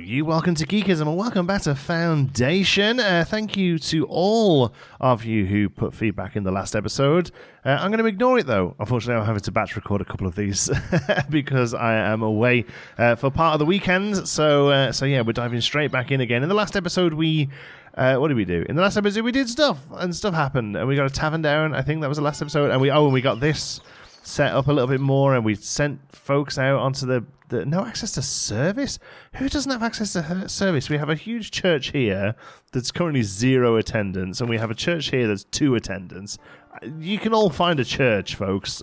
you, welcome to Geekism and welcome back to Foundation. Thank you to all of you who put feedback in the last episode. I'm going to ignore it though. Unfortunately, I'm having to batch record a couple of these because I am away for part of the weekend. So yeah, we're diving straight back in again. In the last episode, what did we do? In the last episode, we did stuff, and stuff happened, and we got a tavern down. I think that was the last episode, and we got this set up a little bit more, and we sent folks out onto the no access to service. Who doesn't have access to service? We have a huge church here that's currently 0 attendance, and we have a church here that's 2 attendance. You can all find a church, folks.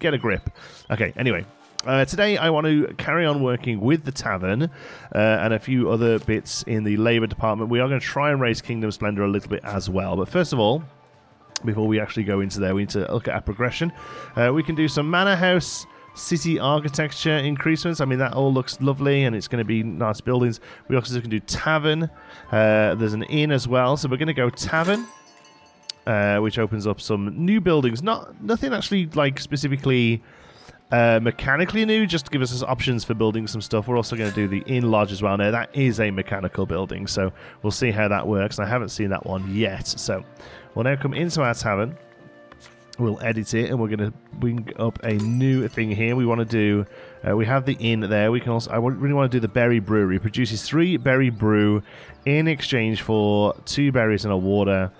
Get a grip. Okay, anyway. Today I want to carry on working with the Tavern and a few other bits in the labour department. We are going to try and raise Kingdom Splendor a little bit as well. But first of all, before we actually go into there, we need to look at our progression. We can do some manor house city architecture increasements. I mean, that all looks lovely and it's going to be nice buildings. We also can do tavern. There's an inn as well, so we're going to go tavern, which opens up some new buildings. Nothing actually like specifically mechanically new, just to give us options for building some stuff. We're also going to do the inn lodge as well. Now that is a mechanical building, so we'll see how that works. I haven't seen that one yet, so we'll now come into our tavern. We'll edit it, and we're going to bring up a new thing here. We want to do, we have the inn there. We can also, really want to do the berry brewery. It produces 3 berry brew in exchange for 2 berries and a water.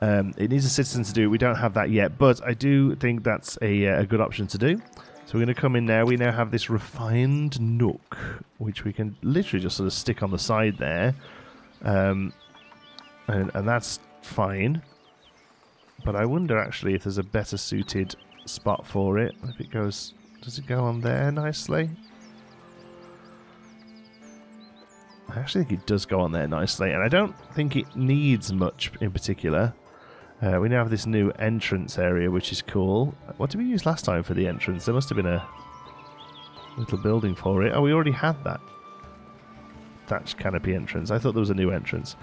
It needs a citizen to do it. We don't have that yet, but I do think that's a good option to do. So we're going to come in now. We now have this refined nook, which we can literally just sort of stick on the side there. And that's fine. But I wonder actually if there's a better suited spot for it. If it goes, does it go on there nicely? I actually think it does go on there nicely, and I don't think it needs much in particular. We now have this new entrance area, which is cool. What did we use last time for the entrance? There must have been a little building for it. Oh, we already had that thatched canopy entrance. I thought there was a new entrance.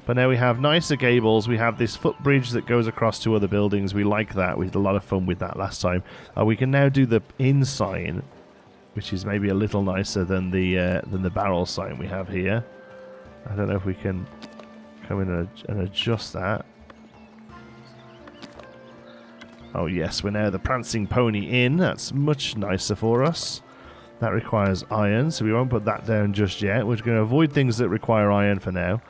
But now we have nicer gables. We have this footbridge that goes across to other buildings. We like that. We had a lot of fun with that last time. We can now do the inn sign, which is maybe a little nicer than the barrel sign we have here. I don't know if we can come in and adjust that. Oh yes, we're now the Prancing Pony Inn. That's much nicer for us. That requires iron, so we won't put that down just yet. We're going to avoid things that require iron for now.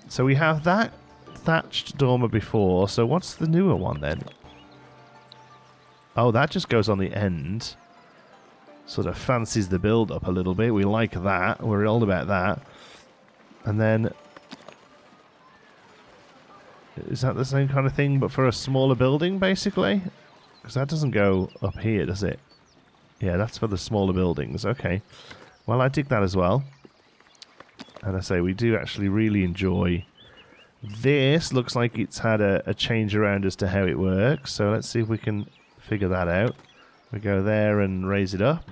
So we have that thatched dormer before. So what's the newer one then? Oh, that just goes on the end. Sort of fancies the build up a little bit. We like that. We're all about that. And then, is that the same kind of thing but for a smaller building basically? Because that doesn't go up here, does it? Yeah, that's for the smaller buildings. Okay. Well, I dig that as well. And I say, we do actually really enjoy this. Looks like it's had a change around as to how it works. So let's see if we can figure that out. We go there and raise it up.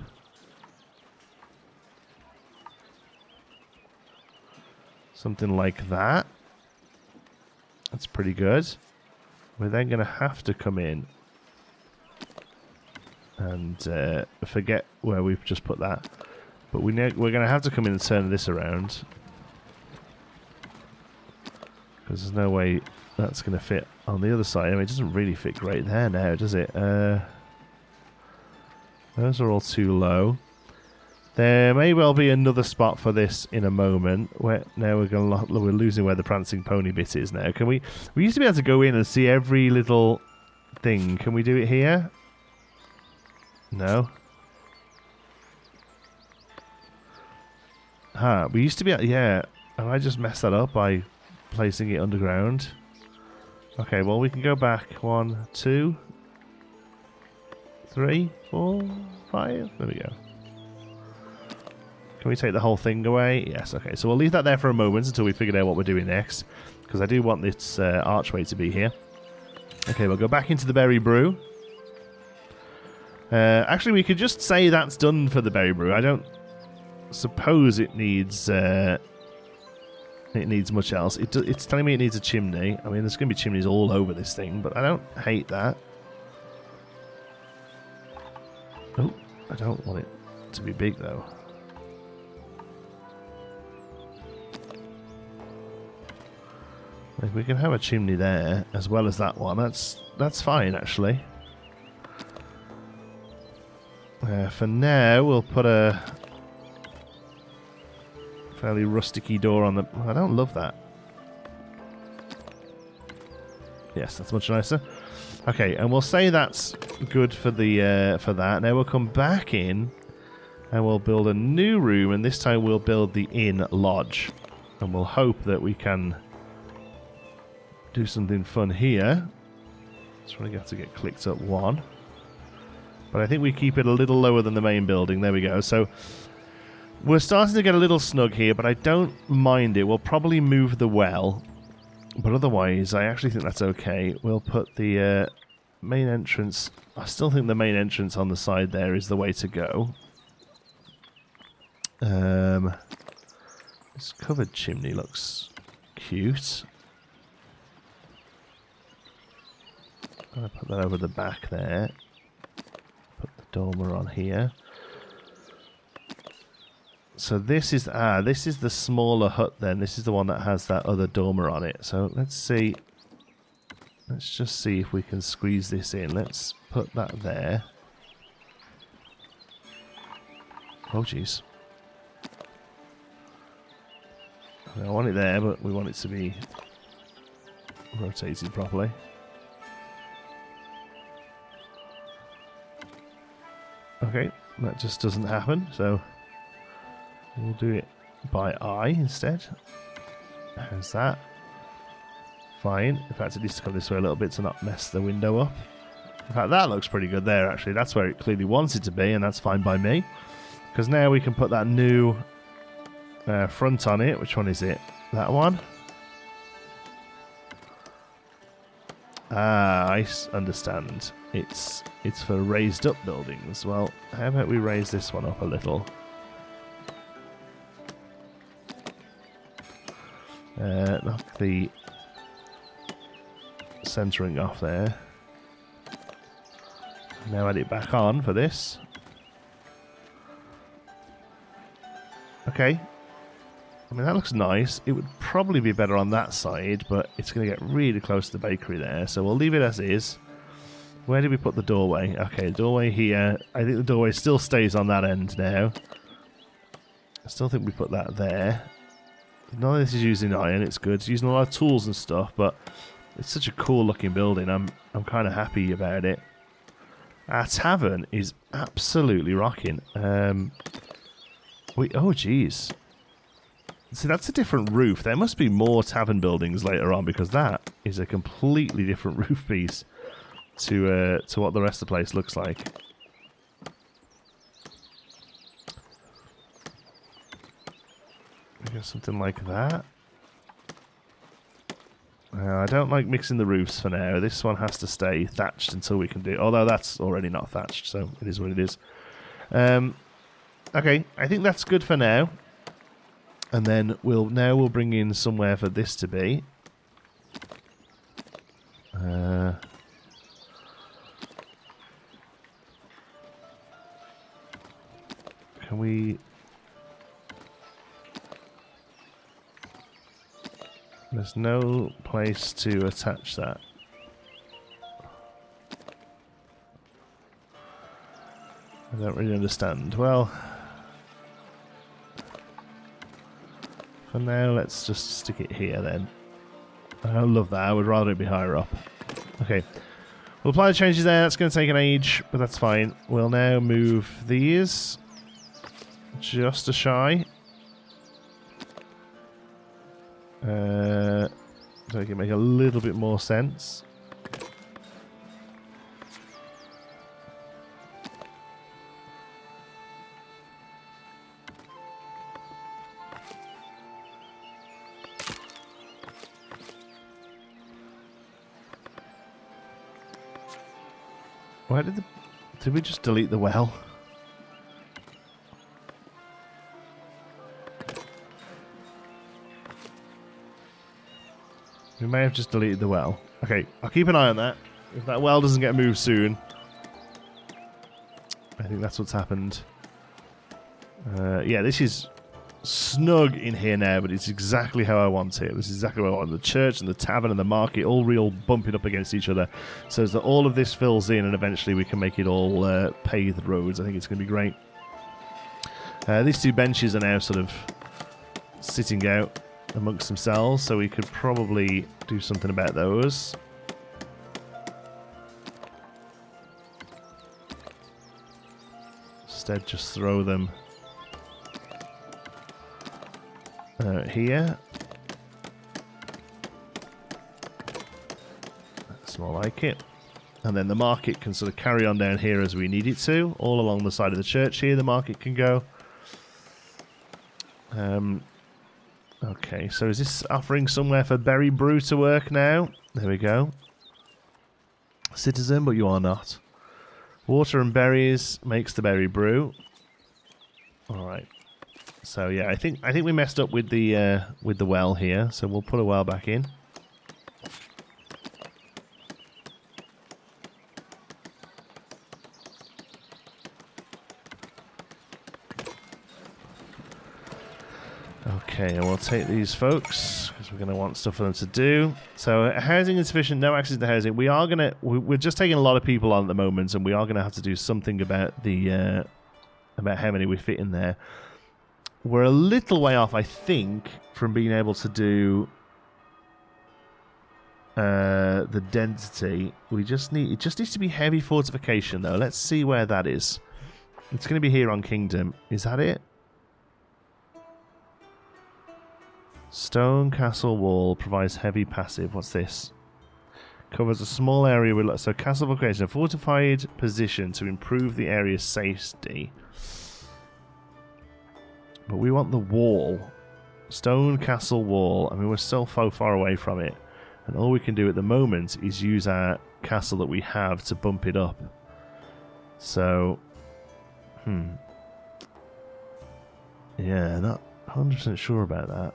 Something like that. That's pretty good. We're then going to have to come in and forget where we've just put that. But we're going to have to come in and turn this around. Because there's no way that's going to fit on the other side. I mean, it doesn't really fit great there now, does it? Those are all too low. There may well be another spot for this in a moment. Now we're losing where the Prancing Pony bit is now. Can we used to be able to go in and see every little thing. Can we do it here? No. We used to be... Yeah. And I just messed that up by placing it underground. Okay, well, we can go back. 1, 2, 3, 4, 5. There we go. Can we take the whole thing away? Yes, okay. So we'll leave that there for a moment until we figure out what we're doing next. Because I do want this archway to be here. Okay, we'll go back into the berry brew. Actually, we could just say that's done for the berry brew. I don't suppose it needs much else. It's telling me it needs a chimney. I mean, there's going to be chimneys all over this thing, but I don't hate that. Oh, I don't want it to be big, though. Like we can have a chimney there as well as that one. That's fine actually. For now, we'll put a fairly rusticy door on the... I don't love that. Yes, that's much nicer. Okay, and we'll say that's good for the for that. Now we'll come back in and we'll build a new room, and this time we'll build the inn lodge. And we'll hope that we can do something fun here. Just really have to get clicked up one. But I think we keep it a little lower than the main building. There we go. So we're starting to get a little snug here, but I don't mind it. We'll probably move the well. But otherwise, I actually think that's okay. We'll put the main entrance... I still think the main entrance on the side there is the way to go. This covered chimney looks cute. I'm going to put that over the back there. Put the dormer on here. So this is the smaller hut then. This is the one that has that other dormer on it. So let's see. Let's just see if we can squeeze this in. Let's put that there. Oh jeez. I want it there, but we want it to be rotated properly. Okay, that just doesn't happen, so we'll do it by eye instead. How's that? Fine. In fact, it needs to come this way a little bit to not mess the window up. In fact, that looks pretty good there, actually. That's where it clearly wants it to be, and that's fine by me. Because now we can put that new front on it. Which one is it? That one? Ah, I understand. It's for raised up buildings. Well, how about we raise this one up a little? Knock the centering off there. Now add it back on for this. Okay. I mean, that looks nice. It would probably be better on that side, but it's going to get really close to the bakery there, so we'll leave it as is. Where did we put the doorway? Okay, doorway here. I think the doorway still stays on that end now. I still think we put that there. None of this is using iron, it's good. It's using a lot of tools and stuff, but it's such a cool looking building. I'm kind of happy about it. Our tavern is absolutely rocking. Oh, jeez. See, that's a different roof. There must be more tavern buildings later on, because that is a completely different roof piece to what the rest of the place looks like. I guess something like that. I don't like mixing the roofs for now. This one has to stay thatched until we can do... Although that's already not thatched, so it is what it is. Okay, I think that's good for now. And then we'll bring in somewhere for this to be. Can we... There's no place to attach that. I don't really understand. Well... For now, let's just stick it here then. I don't love that. I would rather it be higher up. Okay. We'll apply the changes there. That's going to take an age, but that's fine. We'll now move these just a shy. So it can make a little bit more sense. Why did we just delete the well? We may have just deleted the well. Okay, I'll keep an eye on that. If that well doesn't get moved soon, I think that's what's happened. Yeah, this is snug in here now, but it's exactly how I want it. This is exactly what I want. The church and the tavern and the market all real bumping up against each other, so as that all of this fills in and eventually we can make it all paved roads. I think it's going to be great. These two benches are now sort of sitting out amongst themselves, so we could probably do something about those. Instead, just throw them here. That's more like it. And then the market can sort of carry on down here as we need it to. All along the side of the church here, the market can go. Okay, so is this offering somewhere for berry brew to work now? There we go. Citizen, but you are not. Water and berries makes the berry brew. Alright. So yeah, I think we messed up with the well here, so we'll put a well back in. Okay, and we'll take these folks because we're going to want stuff for them to do. So housing insufficient, no access to housing. We're just taking a lot of people on at the moment, and we are going to have to do something about the about how many we fit in there. We're a little way off, I think, from being able to do the density. It just needs to be heavy fortification, though. Let's see where that is. It's going to be here on Kingdom. Is that it? Stone castle wall provides heavy passive. What's this? Covers a small area with... So castle location, a fortified position to improve the area's safety. But we want the wall. Stone castle wall. I mean, we're still so far away from it. And all we can do at the moment is use our castle that we have to bump it up. So... Yeah, not 100% sure about that.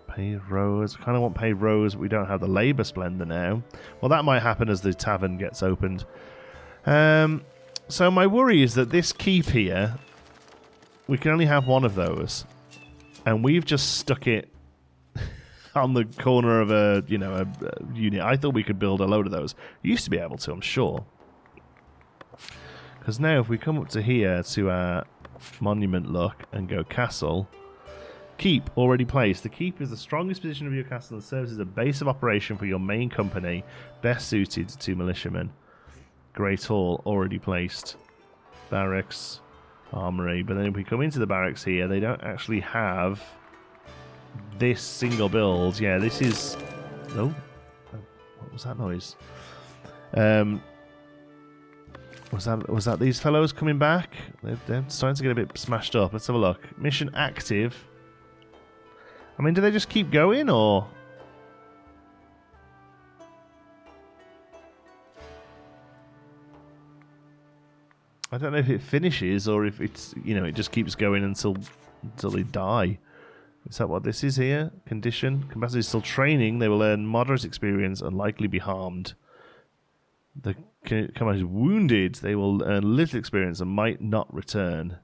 Paved roads. I kind of want paved roads, but we don't have the labour splendor now. Well, that might happen as the tavern gets opened. So my worry is that this keep here, we can only have one of those, and we've just stuck it on the corner of a unit. I thought we could build a load of those. We used to be able to, I'm sure. Because now if we come up to here to our monument look and go castle. Keep already placed. The keep is the strongest position of your castle and serves as a base of operation for your main company, best suited to militiamen. Great Hall already placed. Barracks, armory. But then if we come into the barracks here, they don't actually have this single build. Yeah, this is... Oh, what was that noise? Was that these fellows coming back? They're starting to get a bit smashed up. Let's have a look. Mission active. I mean, do they just keep going, or...? I don't know if it finishes, or if it's, it just keeps going until they die. Is that what this is here? Condition. Combatants is still training. They will earn moderate experience and likely be harmed. The commander is wounded. They will earn little experience and might not return.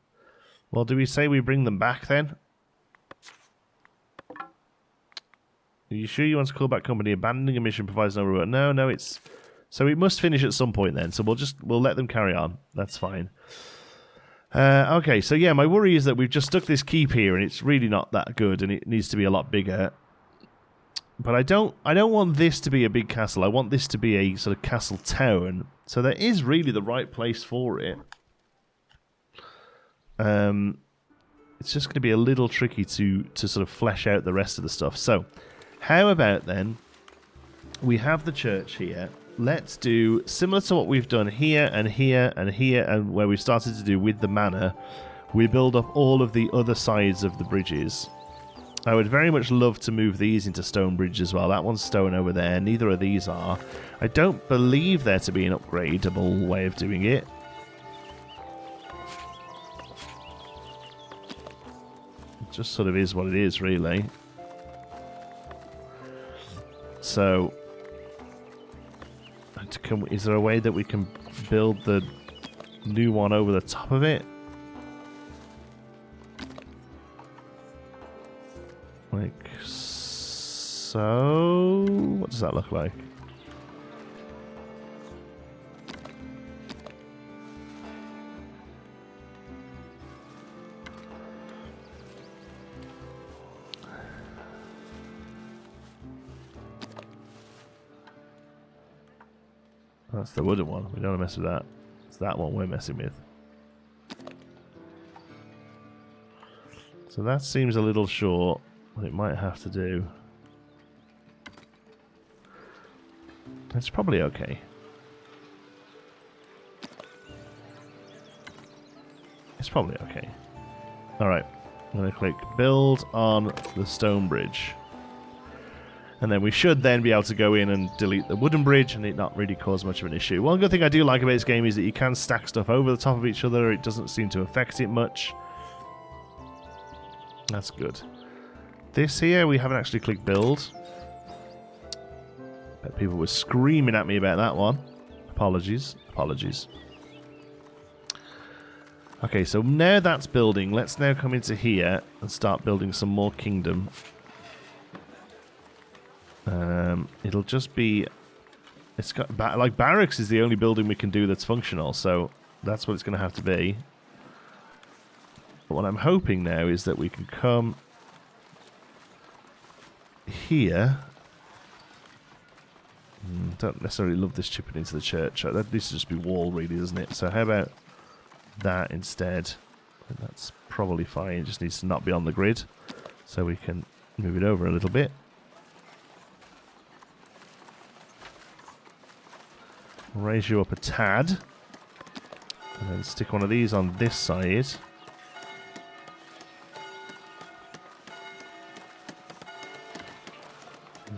Well, do we say we bring them back, then? Are you sure you want to call back company? Abandoning a mission provides no reward. No, it's... So it must finish at some point then. So we'll let them carry on. That's fine. Okay, so yeah, my worry is that we've just stuck this keep here and it's really not that good and it needs to be a lot bigger. But I don't want this to be a big castle. I want this to be a sort of castle town. So there is really the right place for it. It's just going to be a little tricky to sort of flesh out the rest of the stuff. So... How about then, we have the church here. Let's do similar to what we've done here and here and here and where we've started to do with the manor. We build up all of the other sides of the bridges. I would very much love to move these into stone bridge as well. That one's stone over there. Neither of these are. I don't believe there to be an upgradable way of doing it. It just sort of is what it is, really. So, is there a way that we can build the new one over the top of it? Like so. What does that look like? That's the wooden one. We don't want to mess with that. It's that one we're messing with. So that seems a little short. What it might have to do. It's probably okay. It's probably okay. Alright. I'm going to click build on the stone bridge. And then we should then be able to go in and delete the wooden bridge and it not really cause much of an issue. One good thing I do like about this game is that you can stack stuff over the top of each other. It doesn't seem to affect it much. That's good. This here, we haven't actually clicked build. Bet people were screaming at me about that one. Apologies. Apologies. Okay, so now that's building. Let's now come into here and start building some more kingdom. It'll just be... It's got... Like, barracks is the only building we can do that's functional, so that's what it's going to have to be. But what I'm hoping now is that we can come here. Don't necessarily love this chipping into the church. That needs to just be wall, really, doesn't it? So how about that instead? That's probably fine. It just needs to not be on the grid. So we can move it over a little bit. Raise you up a tad. And then stick one of these on this side.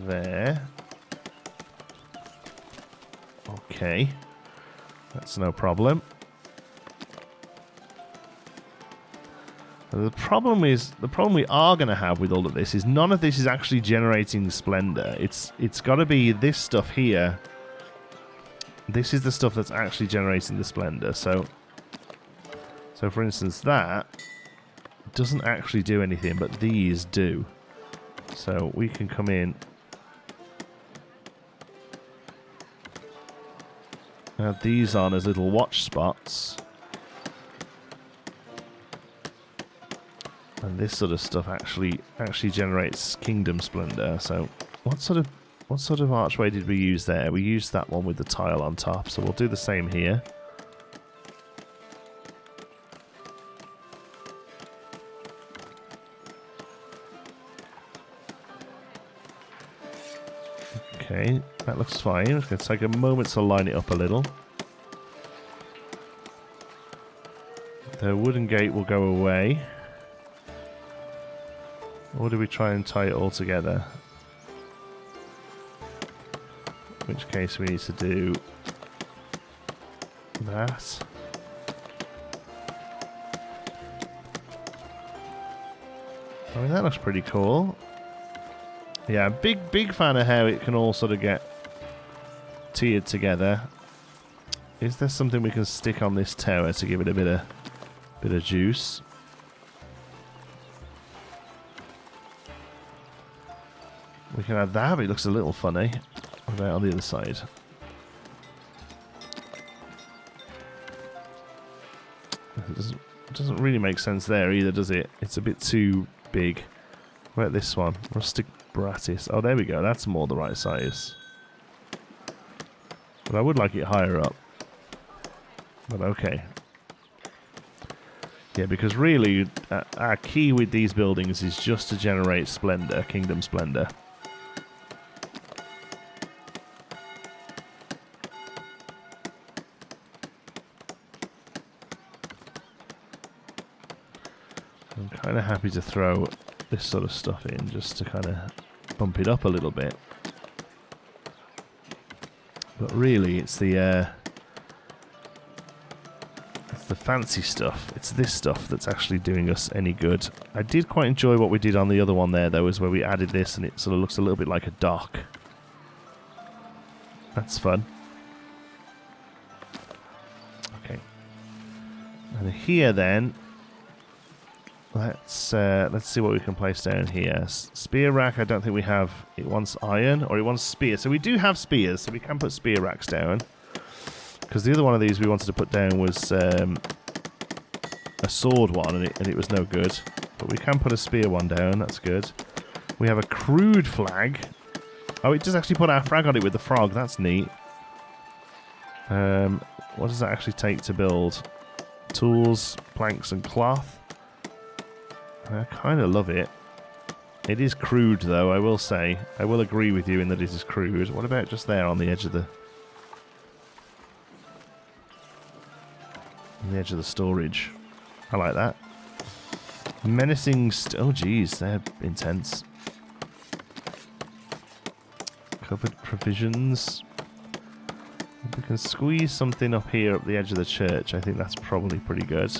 There. Okay. That's no problem. The problem we are going to have with all of this is none of this is actually generating splendor. It's got to be this stuff here. This is the stuff that's actually generating the splendor. So for instance, that doesn't actually do anything, but these do. So we can come in. Add these on as little watch spots. And this sort of stuff actually generates kingdom splendor. So what sort of archway did we use there? We used that one with the tile on top, so we'll do the same here. Okay, that looks fine. It's going to take a moment to line it up a little. The wooden gate will go away. Or do we try and tie it all together? In which case we need to do that. I mean, that looks pretty cool. Yeah, big fan of how it can all sort of get tiered together. Is there something we can stick on this tower to give it a bit of juice? We can add that, but it looks a little funny. What about on the other side? It doesn't really make sense there either, does it? It's a bit too big. What about this one? Rustic Bratis. Oh, there we go. That's more the right size. But I would like it higher up. But okay. Yeah, because really, our key with these buildings is just to generate splendor, kingdom splendor. I'm kind of happy to throw this sort of stuff in just to kind of bump it up a little bit. But really, it's the fancy stuff. It's this stuff that's actually doing us any good. I did quite enjoy what we did on the other one there, though, is where we added this and it sort of looks a little bit like a dock. That's fun. Okay. And here then, Let's see what we can place down here. Spear rack, I don't think we have. It wants iron, or it wants spear. So we do have spears, so we can put spear racks down. Because the other one of these we wanted to put down was a sword one, and it was no good. But we can put a spear one down, that's good. We have a crude flag. Oh, it does actually put our flag on it with the frog, that's neat. What does that actually take to build? Tools, planks and cloth. I kind of love it. It is crude, though, I will say. I will agree with you in that it is crude. What about just there on the edge of the... on the edge of the storage? I like that. Menacing... oh, geez, they're intense. Covered provisions. If we can squeeze something up here up the edge of the church, I think that's probably pretty good.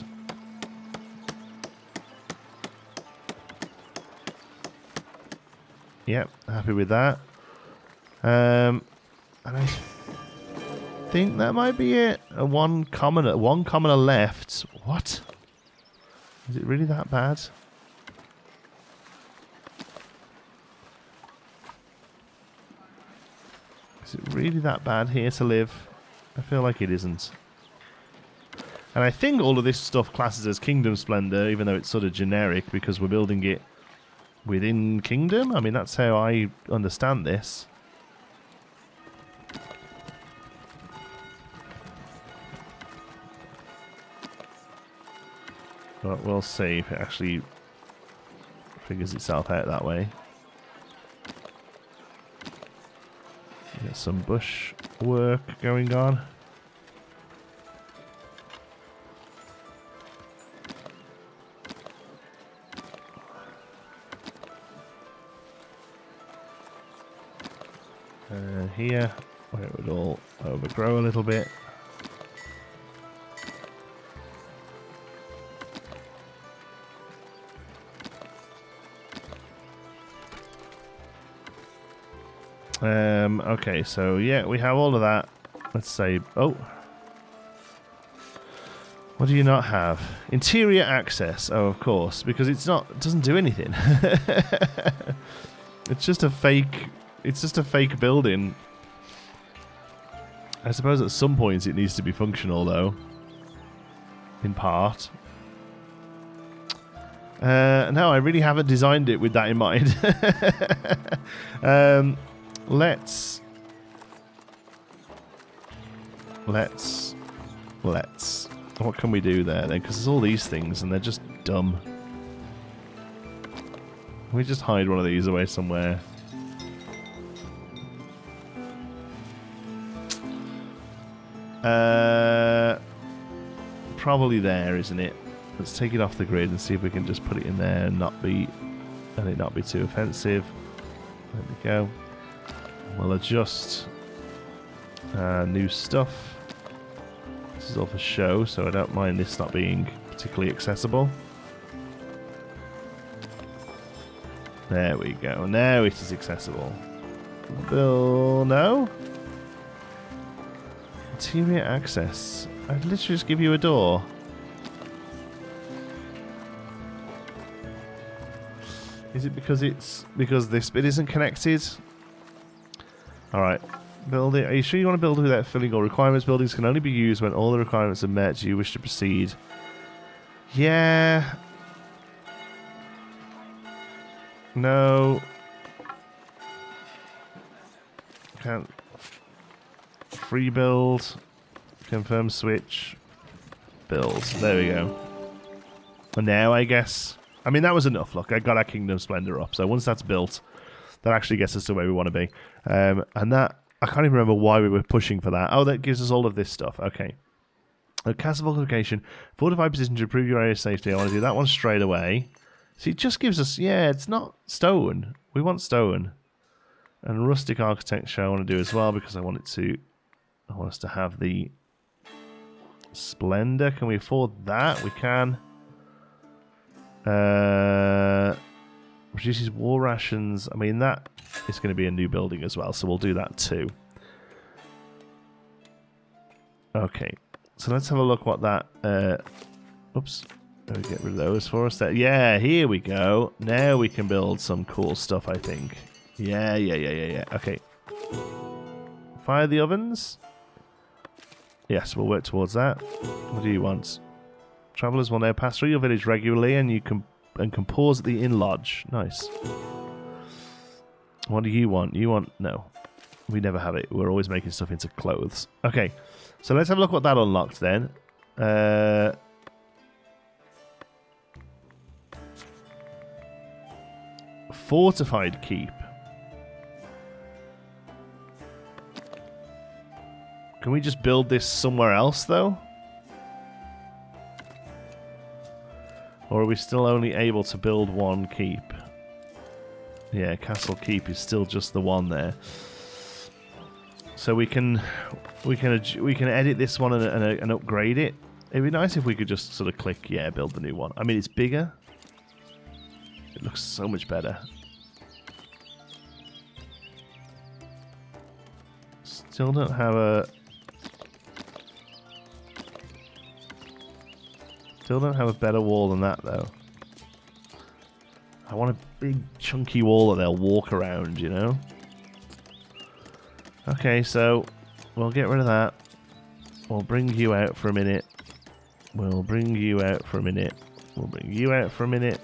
Yep, happy with that. And I think that might be it. One commoner left. What? Is it really that bad? Is it really that bad here to live? I feel like it isn't. And I think all of this stuff classes as Kingdom Splendor, even though it's sort of generic because we're building it within Kingdom? I mean, that's how I understand this. But we'll see if it actually figures itself out that way. Get some bush work going on. Here, where it would all overgrow a little bit. Okay, so yeah, we have all of that. Let's say, oh. What do you not have? Interior access. Oh, of course, because it doesn't do anything. It's just a fake building. I suppose at some point it needs to be functional, though. In part. No, I really haven't designed it with that in mind. Let's. What can we do there, then? Because there's all these things, and they're just dumb. Can we just hide one of these away somewhere? Probably there, isn't it? Let's take it off the grid and see if we can just put it in there and it not be too offensive. There we go. We'll adjust new stuff. This is all for show, so I don't mind this not being particularly accessible. There we go. Now it is accessible. Bill, no? Interior access. I'd literally just give you a door. Is it because this bit isn't connected? Alright. Build it. Are you sure you want to build it without filling all requirements? Buildings can only be used when all the requirements are met. Do you wish to proceed? Yeah. No. Can't. Free build. Confirm switch. Build. There we go. And now, I guess. I mean, that was enough. Look, I got our Kingdom Splendor up. So once that's built, that actually gets us to where we want to be. And that, I can't even remember why we were pushing for that. Oh, that gives us all of this stuff. Okay. A castle fortification. Fortified position to improve your area of safety. I want to do that one straight away. See, it just gives us, yeah, it's not stone. We want stone. And rustic architecture I want to do as well because I want us to have the splendor. Can we afford that? We can. Reduces war rations. I mean, that is going to be a new building as well, so we'll do that too. Okay, so let's have a look what that... oops. Let me get rid of those for us. Yeah, here we go. Now we can build some cool stuff, I think. Yeah. Okay. Fire the ovens. Yes, we'll work towards that. What do you want? Travelers will now pass through your village regularly, and you can pause at the inn lodge. Nice. What do you want? You want... No. We never have it. We're always making stuff into clothes. Okay. So let's have a look what that unlocked then. Fortified keep. Can we just build this somewhere else, though? Or are we still only able to build one keep? Yeah, Castle Keep is still just the one there. So we can edit this one and upgrade it. It'd be nice if we could just sort of click, yeah, build the new one. I mean, it's bigger. It looks so much better. Still don't have a... Still don't have a better wall than that, though. I want a big, chunky wall that they'll walk around, you know? Okay, so we'll get rid of that. We'll bring you out for a minute. We'll bring you out for a minute. We'll bring you out for a minute.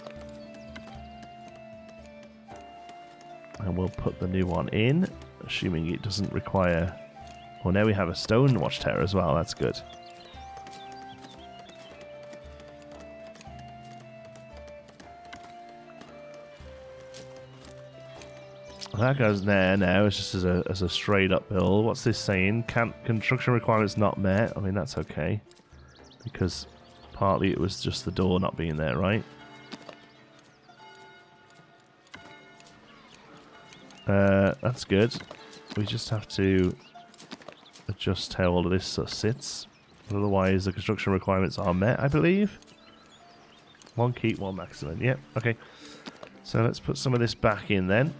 And we'll put the new one in, assuming it doesn't require... Well, now we have a stone watchtower as well. That's good. That goes there now. It's just as a straight up build. What's this saying? Construction requirements not met. I mean, that's okay. Because partly it was just the door not being there, right? That's good. We just have to adjust how all of this sort of sits. Otherwise, the construction requirements are met, I believe. One keep, one maximum. Yep, okay. So let's put some of this back in then.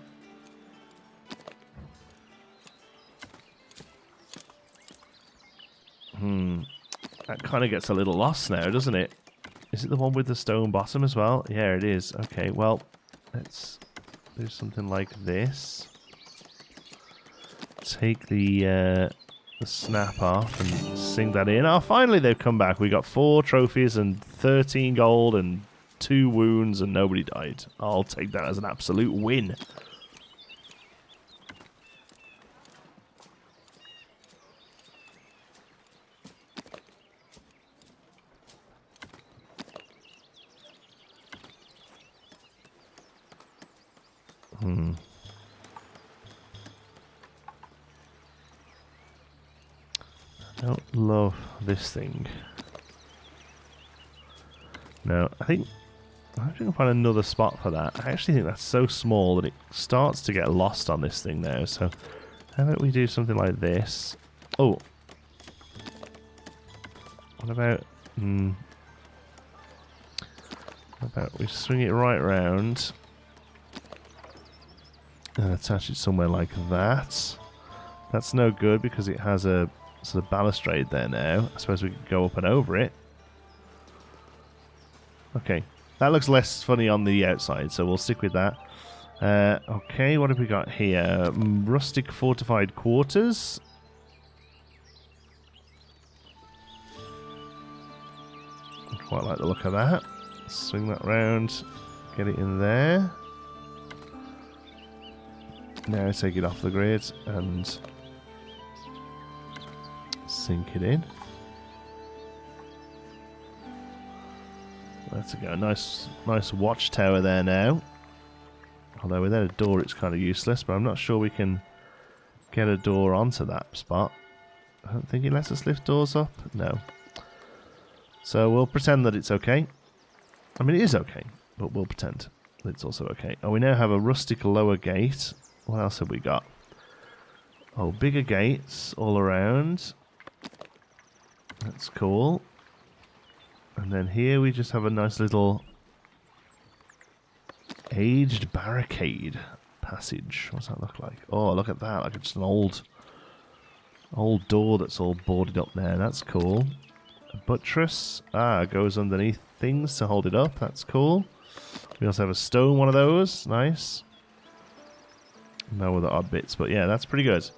That kind of gets a little lost now, doesn't it? Is it the one with the stone bottom as well? Yeah, it is. Okay, well, let's do something like this. Take the snap off and sink that in. Oh, finally they've come back. We got 4 trophies and 13 gold and 2 wounds and nobody died. I'll take that as an absolute win. I don't love this thing. No, I think I can find another spot for that. I actually think that's so small that it starts to get lost on this thing now. So how about we do something like this? Oh, what about we swing it right round and attach it somewhere like that. That's no good because it has a sort of balustrade there now. I suppose we could go up and over it. Okay, that looks less funny on the outside, so we'll stick with that. Okay, what have we got here? Rustic fortified quarters. I quite like the look of that. Swing that round, get it in there. Now take it off the grid and sink it in. Let's go. Nice watchtower there now. Although without a door it's kind of useless, but I'm not sure we can get a door onto that spot. I don't think it lets us lift doors up. No. So we'll pretend that it's okay. I mean, it is okay, but we'll pretend that it's also okay. Oh, we now have a rustic lower gate. What else have we got? Oh, bigger gates all around. That's cool. And then here we just have a nice little aged barricade passage. What's that look like? Oh, look at that. Like just an old door that's all boarded up there. That's cool. A buttress. Ah, goes underneath things to hold it up. That's cool. We also have a stone one of those. Nice. No other odd bits, but yeah, that's pretty good.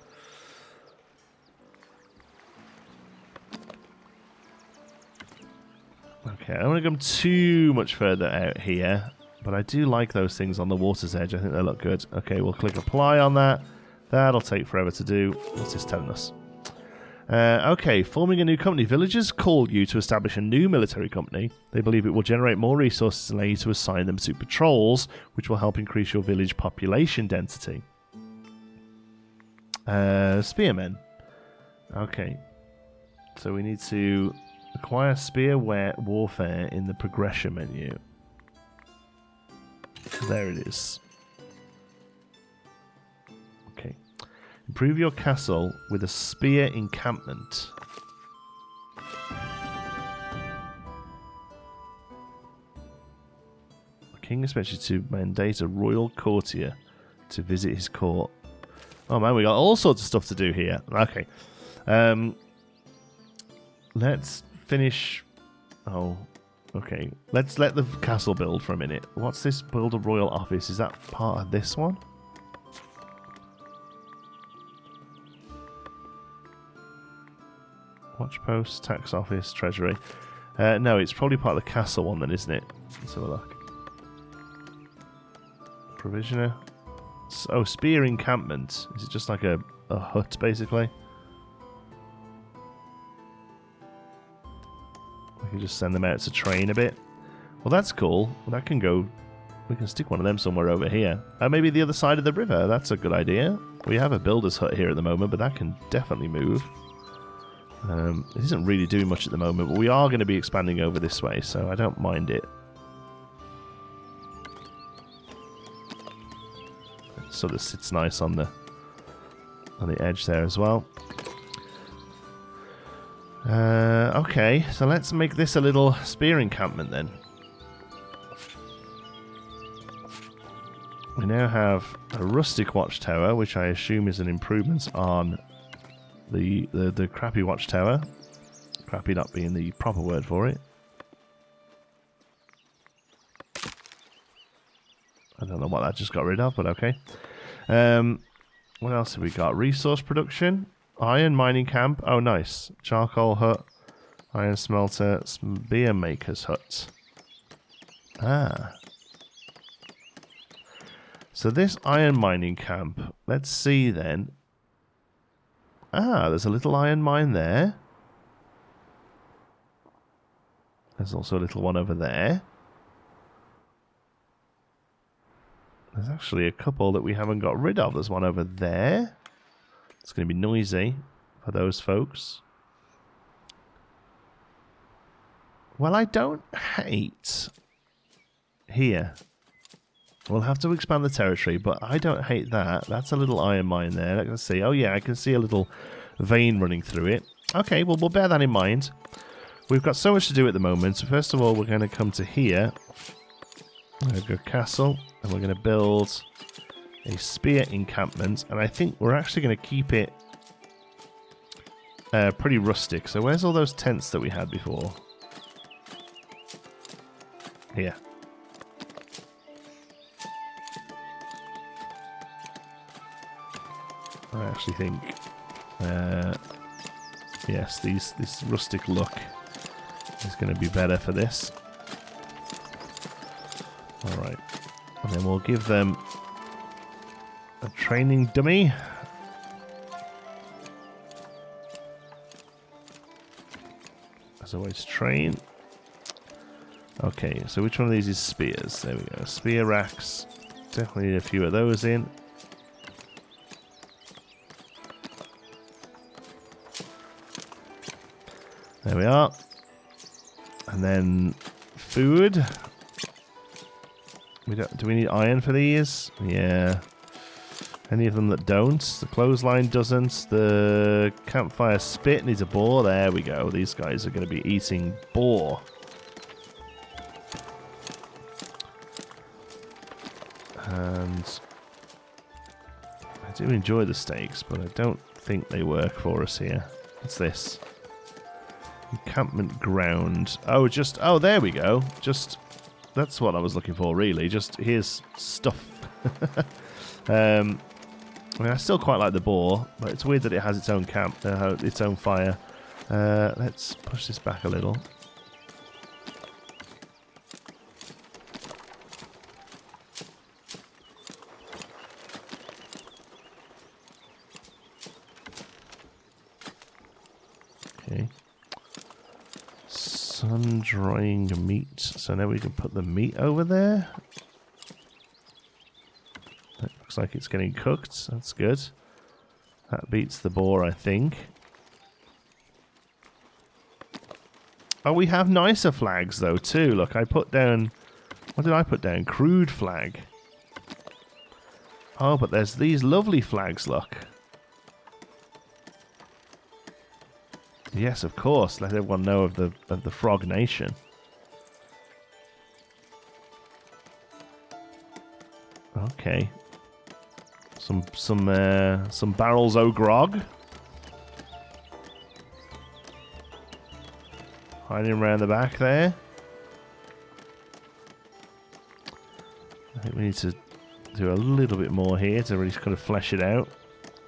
Okay, I don't want to come too much further out here, but I do like those things on the water's edge. I think they look good. Okay, we'll click apply on that. That'll take forever to do. What's this telling us? Okay, forming a new company. Villagers call you to establish a new military company. They believe it will generate more resources and allow you to assign them to patrols, which will help increase your village population density. Spearmen. Okay. So we need to acquire spear warfare in the progression menu. There it is. Okay. Improve your castle with a spear encampment. The king expects you to mandate a royal courtier to visit his court. Oh man, we got all sorts of stuff to do here. Okay. Let's finish... Oh, okay. Let's let the castle build for a minute. What's this? Build a royal office. Is that part of this one? Watch post, tax office, treasury. No, it's probably part of the castle one then, isn't it? Let's have a look. Provisioner. Oh, spear encampment. Is it just like a hut, basically? We can just send them out to train a bit. Well, that's cool. Well, that can go... We can stick one of them somewhere over here. Maybe the other side of the river. That's a good idea. We have a builder's hut here at the moment, but that can definitely move. It isn't really doing much at the moment, but we are going to be expanding over this way, so I don't mind it. Sort of sits nice on the edge there as well. Okay, so let's make this a little spear encampment then. We now have a rustic watchtower, which I assume is an improvement on the crappy watchtower. Crappy not being the proper word for it. I don't know what that just got rid of, but okay. What else have we got? Resource production. Iron mining camp. Oh, nice. Charcoal hut. Iron smelter. Spear maker's hut. Ah. So this iron mining camp. Let's see then. Ah, there's a little iron mine there. There's also a little one over there. There's actually a couple that we haven't got rid of. There's one over there. It's going to be noisy for those folks. Well, I don't hate here. We'll have to expand the territory, but I don't hate that. That's a little iron mine there. Let's see. Oh, yeah, I can see a little vein running through it. Okay, well, we'll bear that in mind. We've got so much to do at the moment. So first of all, we're going to come to here. We're going to go castle, and we're going to build a spear encampment. And I think we're actually going to keep it pretty rustic. So where's all those tents that we had before? Here. I actually think, yes, this rustic look is going to be better for this. Alright, and then we'll give them a training dummy. As always, train. Okay, so which one of these is spears? There we go. Spear racks. Definitely need a few of those in. There we are. And then food. Do we need iron for these? Yeah. Any of them that don't? The clothesline doesn't. The campfire spit needs a boar. There we go. These guys are going to be eating boar. And I do enjoy the steaks, but I don't think they work for us here. What's this? Encampment ground. Oh, just... Oh, there we go. Just... That's what I was looking for, really. Just here's stuff. I mean, I still quite like the boar, but it's weird that it has its own camp, its own fire. Let's push this back a little. Okay. Sun-drying meat. So now we can put the meat over there. It looks like it's getting cooked. That's good. That beats the boar, I think. Oh, we have nicer flags, though, too. Look, I put down... What did I put down? Crude flag. Oh, but there's these lovely flags, look. Yes, of course. Let everyone know of the Frog Nation. Okay. Some barrels o' grog. Hiding around the back there. I think we need to do a little bit more here to really kind of flesh it out.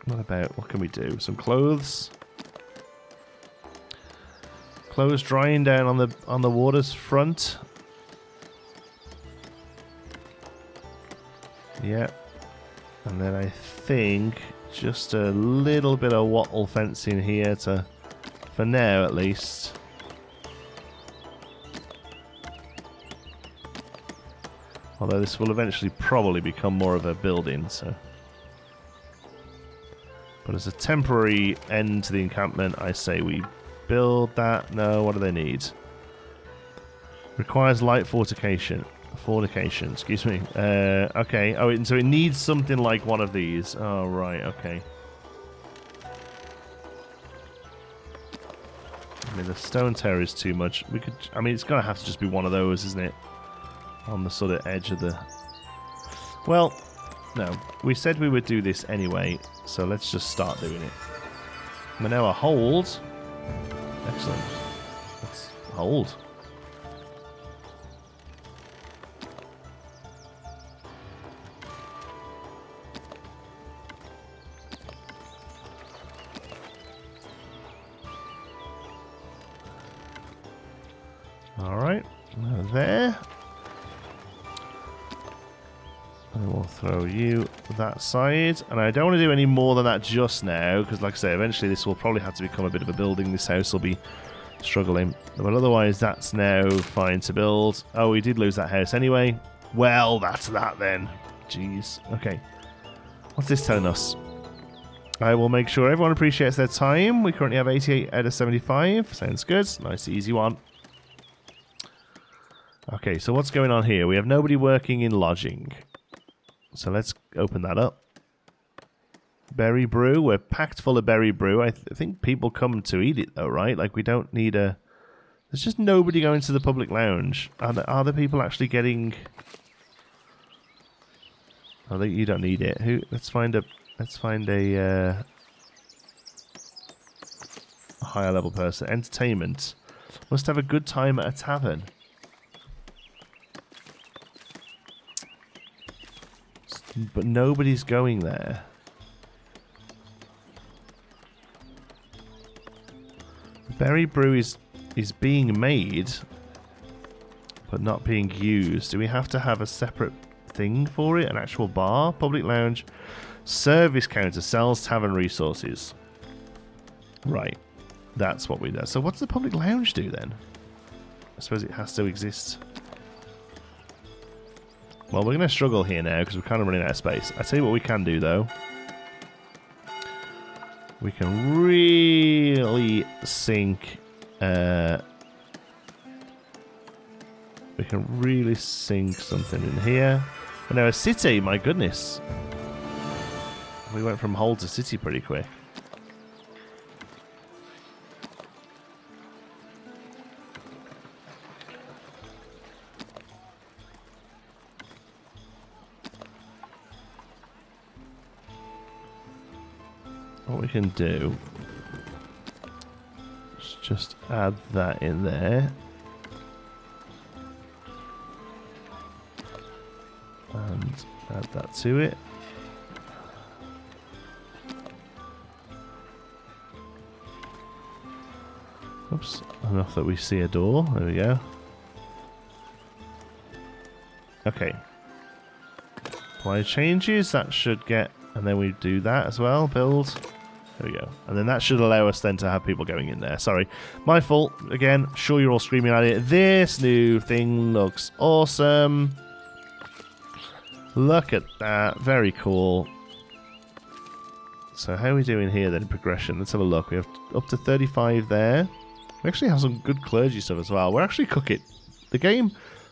What can we do? Some clothes. Clothes drying down on the water's front. Yeah. And then I think just a little bit of wattle fencing here to, for now at least. Although this will eventually probably become more of a building, so. But as a temporary end to the encampment, I say we build that. No, what do they need? Requires light fortification. Fortification, excuse me. Okay. Oh, so it needs something like one of these. Oh, right. Okay. I mean, the stone tower is too much. We could. I mean, it's gonna have to just be one of those, isn't it? On the sort of edge of the... Well, no. We said we would do this anyway, so let's just start doing it. We're now a hold. Excellent. Let's hold. Alright. There. I will throw you that side. And I don't want to do any more than that just now, because like I say, eventually this will probably have to become a bit of a building. This house will be struggling. But otherwise, that's now fine to build. Oh, we did lose that house anyway. Well, that's that then. Jeez. Okay. What's this telling us? I will make sure everyone appreciates their time. We currently have 88 out of 75. Sounds good. Nice, easy one. Okay, so what's going on here? We have nobody working in lodging. So let's open that up. Berry brew. We're packed full of berry brew. I think people come to eat it, though, right? Like, we don't need a... There's just nobody going to the public lounge. Are the people actually getting... Oh, you don't need it. Who? Let's find a higher level person. Entertainment. Must have a good time at a tavern. But nobody's going there. Berry brew is being made, but not being used. Do we have to have a separate thing for it? An actual bar? Public lounge? Service counter sells tavern resources. Right. That's what we do. So what's the public lounge do then? I suppose it has to exist. Well, we're going to struggle here now because we're kind of running out of space. I tell you what we can do, though. We can really sink... we can really sink something in here. Oh, no, a city, my goodness. We went from hold to city pretty quick. What we can do is just add that in there. And add that to it. Oops, enough that we see a door. There we go. Okay. Apply changes, that should get, and then we do that as well, build. There we go. And then that should allow us then to have people going in there. Sorry, my fault. Again, sure you're all screaming at it. This new thing looks awesome. Look at that, very cool. So how are we doing here then in progression? Let's have a look. We have up to 35 there. We actually have some good clergy stuff as well. We're actually cooking. The game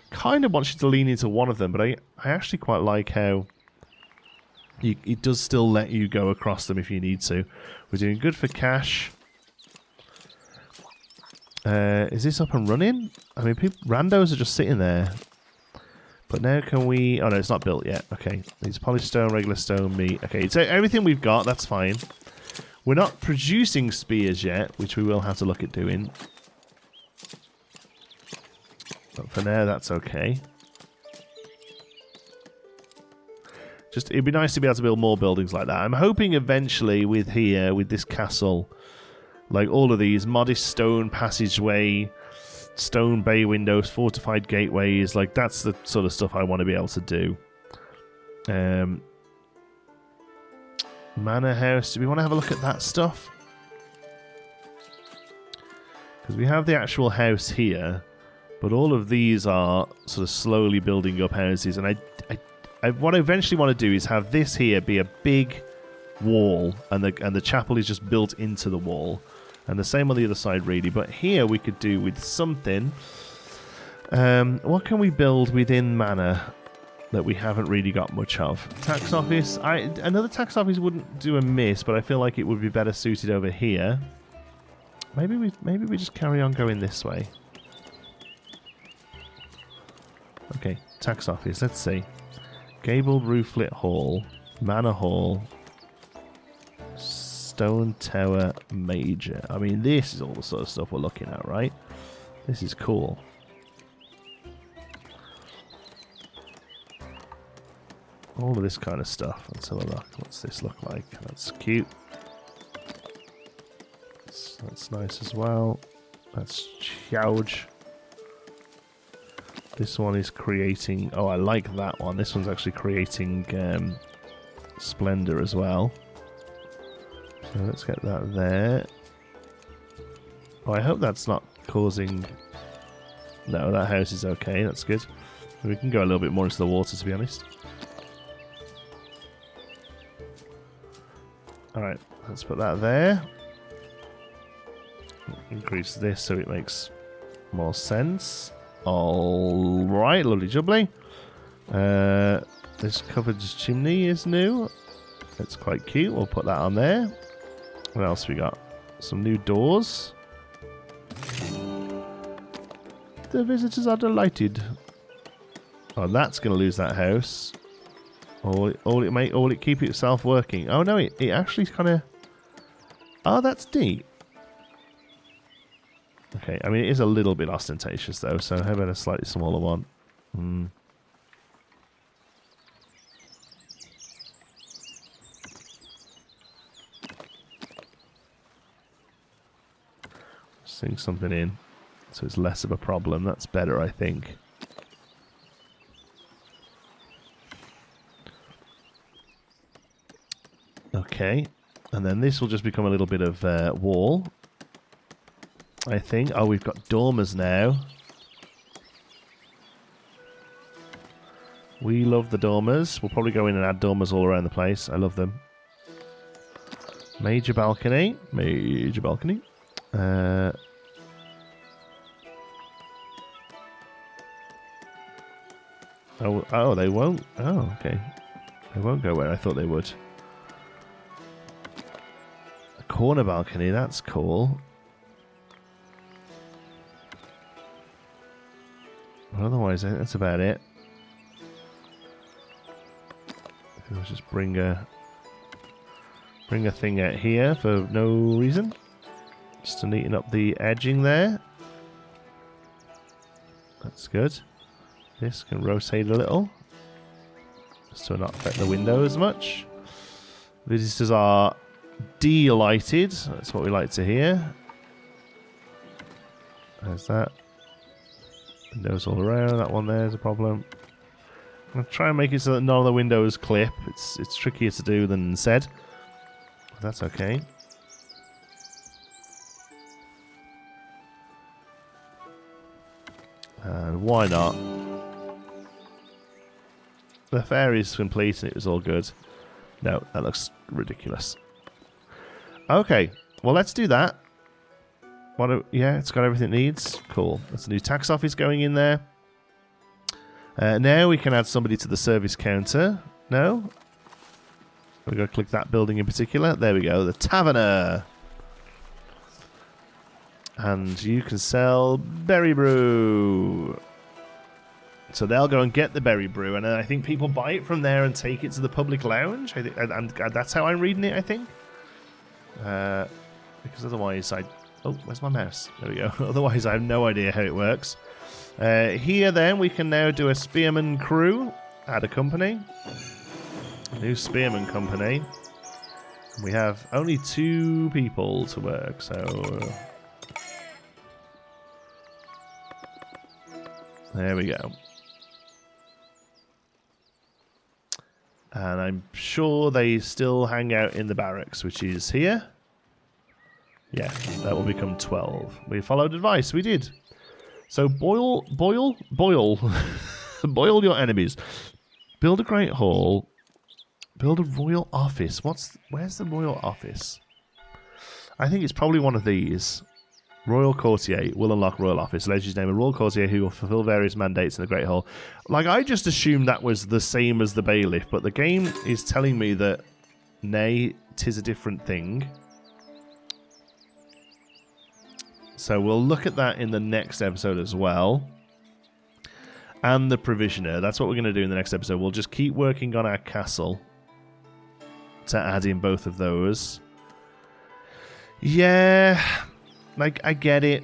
kind of wants you to lean into one of them, but I actually quite like how it does still let you go across them if you need to. We're doing good for cash. Is this up and running? I mean, randos are just sitting there. But now can we... Oh no, it's not built yet. Okay, it's polished stone, regular stone, meat. Okay, so everything we've got, that's fine. We're not producing spears yet, which we will have to look at doing. But for now, that's okay. Just, it'd be nice to be able to build more buildings like that. I'm hoping eventually with this castle, like all of these, modest stone passageway, stone bay windows, fortified gateways, like that's the sort of stuff I want to be able to do. Manor house, do we want to have a look at that stuff? Because we have the actual house here, but all of these are sort of slowly building up houses, and what I eventually want to do is have this here be a big wall, and the chapel is just built into the wall, and the same on the other side really. But here we could do with something. What can we build within manor that we haven't really got much of? Tax office. Another tax office wouldn't do amiss, but I feel like it would be better suited over here. Maybe we just carry on going this way. Okay, tax office. Let's see. Gabled rooflit hall, manor hall, stone tower major. I mean, this is all the sort of stuff we're looking at, right? This is cool. All of this kind of stuff. Let's have a look. What's this look like? That's cute. That's nice as well. That's huge. This one is creating... Oh, I like that one. This one's actually creating splendor as well. So let's get that there. Oh, I hope that's not causing... No, that house is okay. That's good. We can go a little bit more into the water, to be honest. Alright, let's put that there. Increase this so it makes more sense. Alright, lovely jubbly. This covered chimney is new. It's quite cute. We'll put that on there. What else we got? Some new doors. The visitors are delighted. Oh, that's going to lose that house. Or it keep itself working. Oh no, it actually kind of... Oh, that's neat. Okay, I mean, it is a little bit ostentatious, though, so how about a slightly smaller one? Sink something in, so it's less of a problem. That's better, I think. Okay, and then this will just become a little bit of wall, I think. Oh, we've got dormers now. We love the dormers. We'll probably go in and add dormers all around the place. I love them. Major balcony. Major balcony. Oh, they won't. Oh, okay. They won't go where I thought they would. A corner balcony. That's cool. Otherwise, I think that's about it. Let's just bring a thing out here for no reason. Just to neaten up the edging there. That's good. This can rotate a little, just to not affect the window as much. Visitors are delighted. That's what we like to hear. There's that. Windows all around. That one there is a problem. I'm going to try and make it so that none of the windows clip. It's trickier to do than said. But that's okay. And why not? The fairy's complete and it was all good. No, that looks ridiculous. Okay, well let's do that. Yeah, it's got everything it needs. Cool. That's a new tax office going in there. Now we can add somebody to the service counter. No? We're going to click that building in particular. There we go. The Taverner. And you can sell berry brew. So they'll go and get the berry brew. And I think people buy it from there and take it to the public lounge. I think, and that's how I'm reading it, I think. Because otherwise Oh, where's my mouse? There we go. Otherwise, I have no idea how it works. Here, then, we can now do a spearman crew. Add a company. New spearman company. We have only 2 people to work, so... there we go. And I'm sure they still hang out in the barracks, which is here. Yeah, that will become 12. We followed advice. We did. So boil boil your enemies. Build a great hall. Build a royal office. Where's the royal office? I think it's probably one of these. Royal courtier will unlock royal office. Allows you to name a royal courtier who will fulfill various mandates in the great hall. Like, I just assumed that was the same as the bailiff, but the game is telling me that nay, 'tis a different thing. So we'll look at that in the next episode as well. And the provisioner. That's what we're going to do in the next episode. We'll just keep working on our castle to add in both of those. Yeah, like, I get it.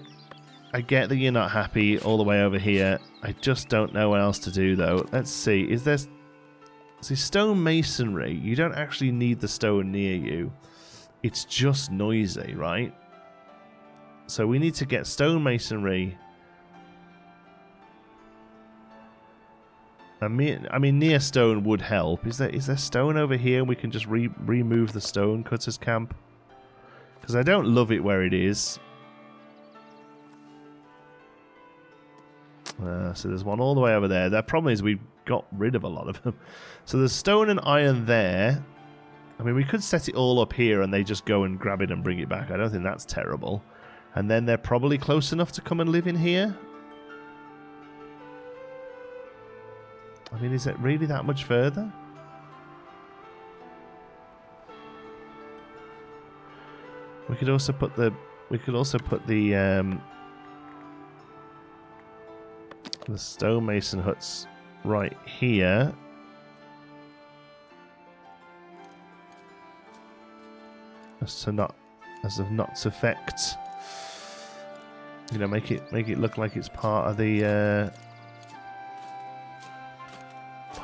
I get that you're not happy all the way over here. I just don't know what else to do, though. Let's see. Is there... see, stone masonry. You don't actually need the stone near you. It's just noisy, right? So we need to get stone masonry. I mean, near stone would help. Is there stone over here and we can just remove the stone cutters camp? Because I don't love it where it is. So there's one all the way over there. The problem is we got rid of a lot of them. So there's stone and iron there. I mean, we could set it all up here and they just go and grab it and bring it back. I don't think that's terrible. And then they're probably close enough to come and live in here. I mean, is it really that much further? We could also put the stonemason huts right here. As of not to affect, you know, make it look like it's part of the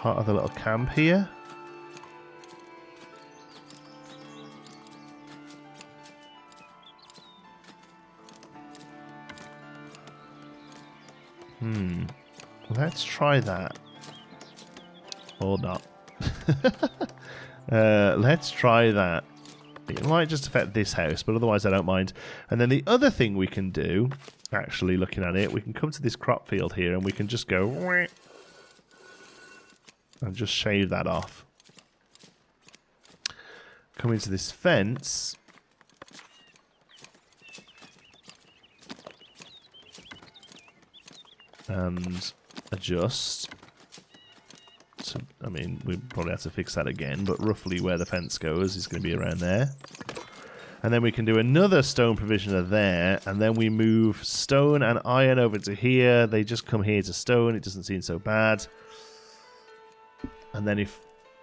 little camp here. Let's try that. Or not. Let's try that. It might just affect this house, but otherwise I don't mind. And then the other thing we can do, actually looking at it, we can come to this crop field here and we can just go and just shave that off. Come into this fence. And adjust. So, I mean, we probably have to fix that again, but roughly where the fence goes is going to be around there. And then we can do another stone provisioner there, and then we move stone and iron over to here. They just come here to stone. It doesn't seem so bad. And then if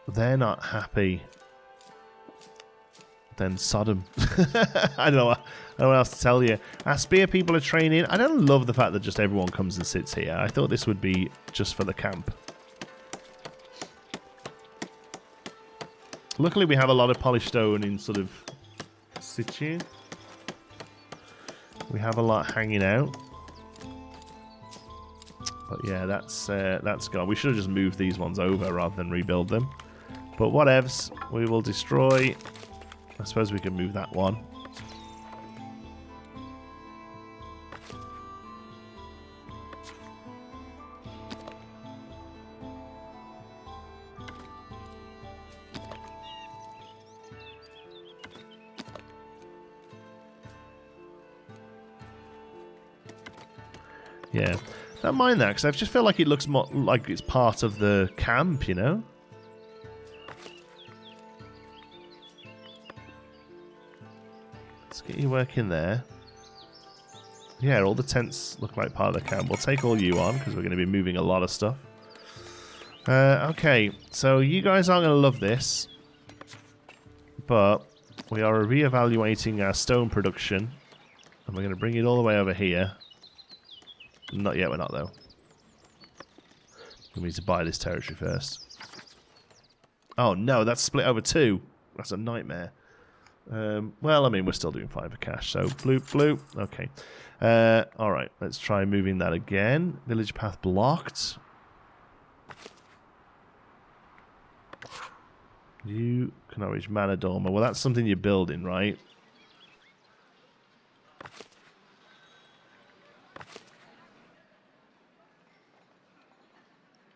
they're not happy, then Sodom. I don't know what else to tell you. Our spear people are training. I don't love the fact that just everyone comes and sits here. I thought this would be just for the camp. Luckily, we have a lot of polished stone in sort of situ. We have a lot hanging out. But yeah, that's gone. We should have just moved these ones over rather than rebuild them. But whatevs, we will destroy. I suppose we can move that one. Yeah. Don't mind that, because I just feel like it looks more like it's part of the camp, you know? Let's get you working there. Yeah, all the tents look like part of the camp. We'll take all you on, because we're going to be moving a lot of stuff. Okay, so you guys aren't going to love this, but we are re-evaluating our stone production, and we're going to bring it all the way over here. Not yet, we're not, though. We need to buy this territory first. Oh, no, that's split over 2. That's a nightmare. Well, I mean, we're still doing 5 for cash, so bloop, bloop. Okay. Alright, let's try moving that again. Village path blocked. You cannot reach Manor Dormer. Well, that's something you're building, right?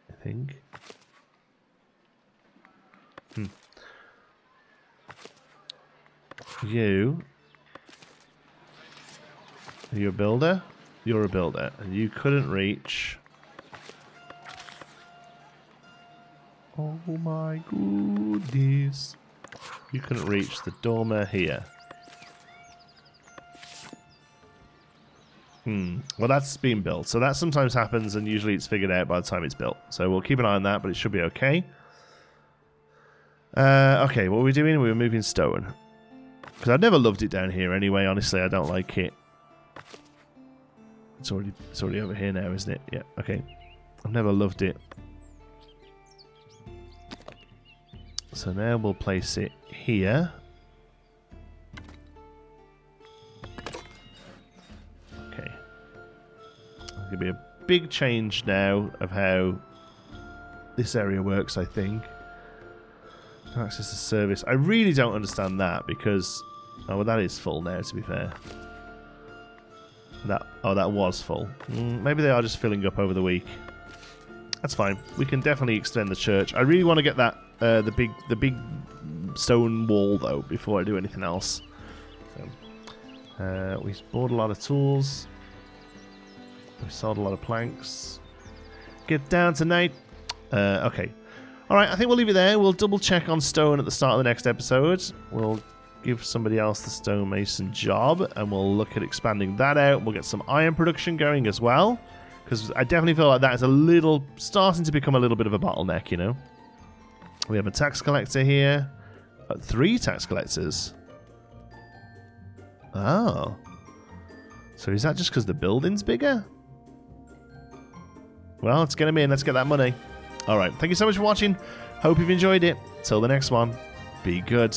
I think. You. Are you a builder? You're a builder. And you couldn't reach. Oh my goodness. You couldn't reach the dormer here. Well, that's been built. So that sometimes happens, and usually it's figured out by the time it's built. So we'll keep an eye on that, but it should be okay. Okay, what were we doing? We were moving stone. Because I've never loved it down here anyway. Honestly, I don't like it. It's already over here now, isn't it? Yeah, okay. I've never loved it. So now we'll place it here. Okay. There's going to be a big change now of how this area works, I think. Access to service. I really don't understand that because... Oh, well, that is full now, to be fair. That was full. Maybe they are just filling up over the week. That's fine. We can definitely extend the church. I really want to get that the big stone wall though before I do anything else. So, we bought a lot of tools. We sold a lot of planks. Get down tonight. Okay. All right. I think we'll leave it there. We'll double check on stone at the start of the next episode. We'll give somebody else the stonemason job, and we'll look at expanding that out. We'll get some iron production going as well, because I definitely feel like that is starting to become a little bit of a bottleneck, you know. We have a tax collector here. 3 tax collectors. Oh. So is that just because the building's bigger? Well, let's get them in. Let's get that money. Alright, thank you so much for watching. Hope you've enjoyed it. Till the next one, be good.